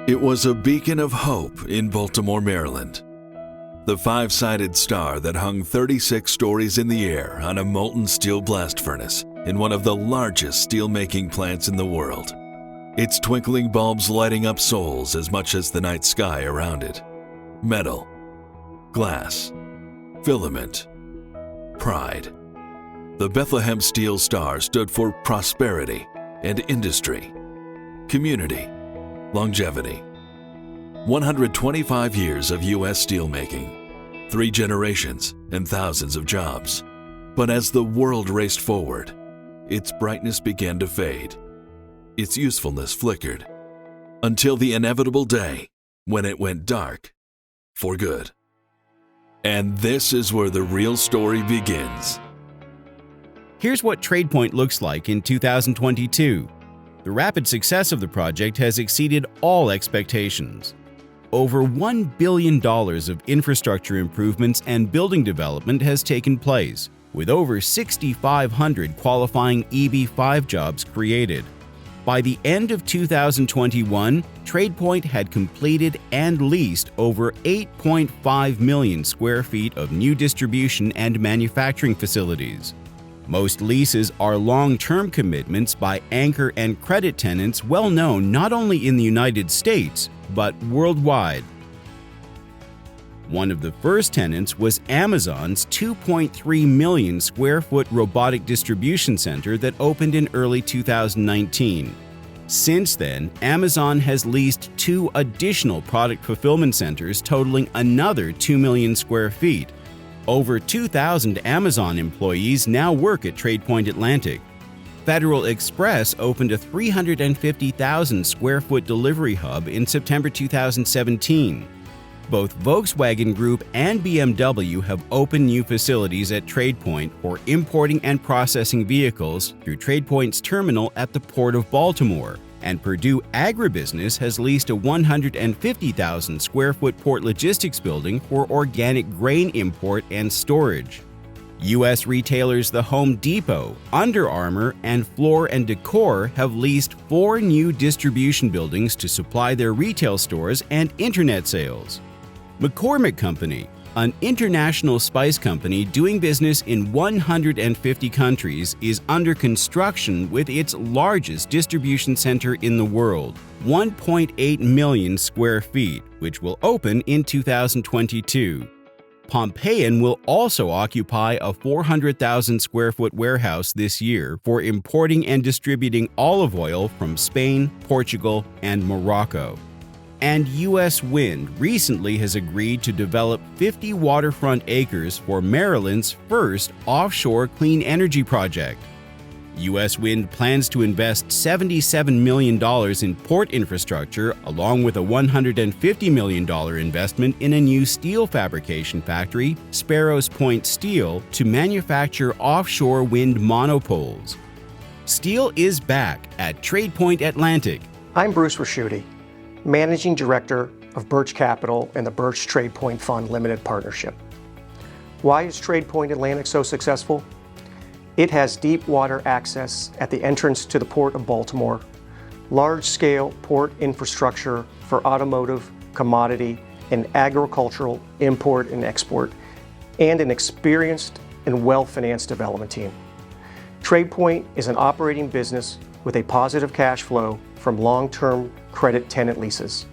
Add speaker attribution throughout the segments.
Speaker 1: It was a beacon of hope in Baltimore, Maryland. The five-sided star that hung 36 stories in the air on a molten steel blast furnace in one of the largest steel-making plants in the world. Its twinkling bulbs lighting up souls as much as the night sky around it. Metal, glass, filament, pride. The Bethlehem Steel Star stood for prosperity and industry, community, longevity. 125 years of U.S. steelmaking, 3 generations and thousands of jobs. But as the world raced forward, its brightness began to fade. Its usefulness flickered, until the inevitable day when it went dark for good. And this is where the real story begins.
Speaker 2: Here's what Tradepoint looks like in 2022. The rapid success of the project has exceeded all expectations. Over $1 billion of infrastructure improvements and building development has taken place, with over 6,500 qualifying EB-5 jobs created. By the end of 2021, Tradepoint had completed and leased over 8.5 million square feet of new distribution and manufacturing facilities. Most leases are long-term commitments by anchor and credit tenants well known not only in the United States, but worldwide. One of the first tenants was Amazon's 2.3 million square foot robotic distribution center that opened in early 2019. Since then, Amazon has leased 2 additional product fulfillment centers totaling another 2 million square feet. Over 2,000 Amazon employees now work at Tradepoint Atlantic. Federal Express opened a 350,000 square foot delivery hub in September 2017. Both Volkswagen Group and BMW have opened new facilities at Tradepoint for importing and processing vehicles through Tradepoint's terminal at the Port of Baltimore, and Purdue Agribusiness has leased a 150,000 square foot port logistics building for organic grain import and storage. U.S. retailers The Home Depot, Under Armour, and Floor & Decor have leased 4 new distribution buildings to supply their retail stores and internet sales. McCormick Company, an international spice company doing business in 150 countries, is under construction with its largest distribution center in the world, 1.8 million square feet, which will open in 2022. Pompeian will also occupy a 400,000 square foot warehouse this year for importing and distributing olive oil from Spain, Portugal, and Morocco. And U.S. Wind recently has agreed to develop 50 waterfront acres for Maryland's first offshore clean energy project. U.S. Wind plans to invest $77 million in port infrastructure along with a $150 million investment in a new steel fabrication factory, Sparrows Point Steel, to manufacture offshore wind monopoles. Steel is back at Tradepoint Atlantic.
Speaker 3: I'm Bruce Raschuti, Managing Director of Birch Capital and the Birch Tradepoint Fund Limited Partnership. Why is Tradepoint Atlantic so successful? It has deep water access at the entrance to the Port of Baltimore, large-scale port infrastructure for automotive, commodity, and agricultural import and export, and an experienced and well-financed development team. Tradepoint is an operating business with a positive cash flow from long-term credit tenant leases.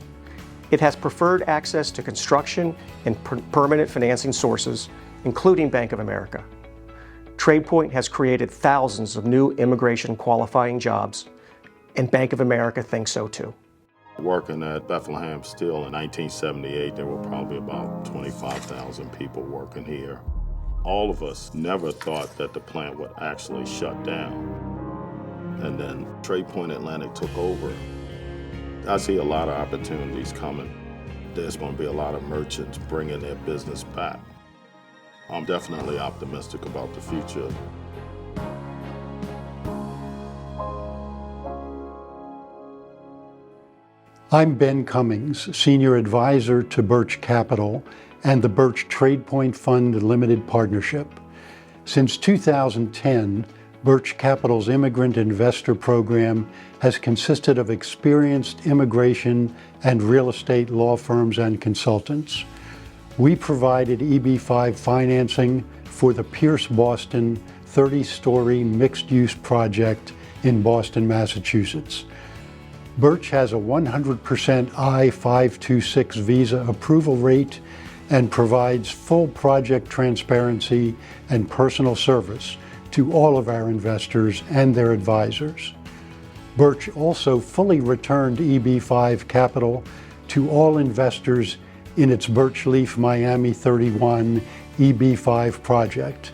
Speaker 3: It has preferred access to construction and permanent financing sources, including Bank of America. Tradepoint has created thousands of new immigration qualifying jobs, and Bank of America thinks so too.
Speaker 4: Working at Bethlehem Steel in 1978, there were probably about 25,000 people working here. All of us never thought that the plant would actually shut down. And then Tradepoint Atlantic took over. I see a lot of opportunities coming. There's going to be a lot of merchants bringing their business back. I'm definitely optimistic about the future.
Speaker 5: I'm Ben Cummings, Senior Advisor to Birch Capital and the Birch Tradepoint Fund Limited Partnership. Since 2010, Birch Capital's immigrant investor program has consisted of experienced immigration and real estate law firms and consultants. We provided EB-5 financing for the Pierce Boston 30-story mixed-use project in Boston, Massachusetts. Birch has a 100% I-526 visa approval rate and provides full project transparency and personal service to all of our investors and their advisors. Birch also fully returned EB-5 capital to all investors in its Birchleaf Miami 31 EB-5 project.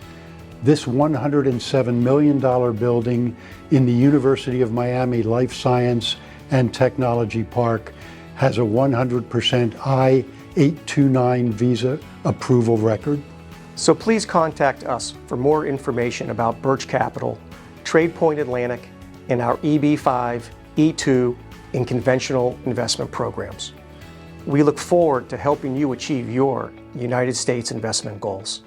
Speaker 5: This $107 million building in the University of Miami Life Science and Technology Park has a 100% I-829 visa approval record.
Speaker 3: So please contact us for more information about Birch Capital, Tradepoint Atlantic, and our EB-5, E2, and conventional investment programs. We look forward to helping you achieve your United States investment goals.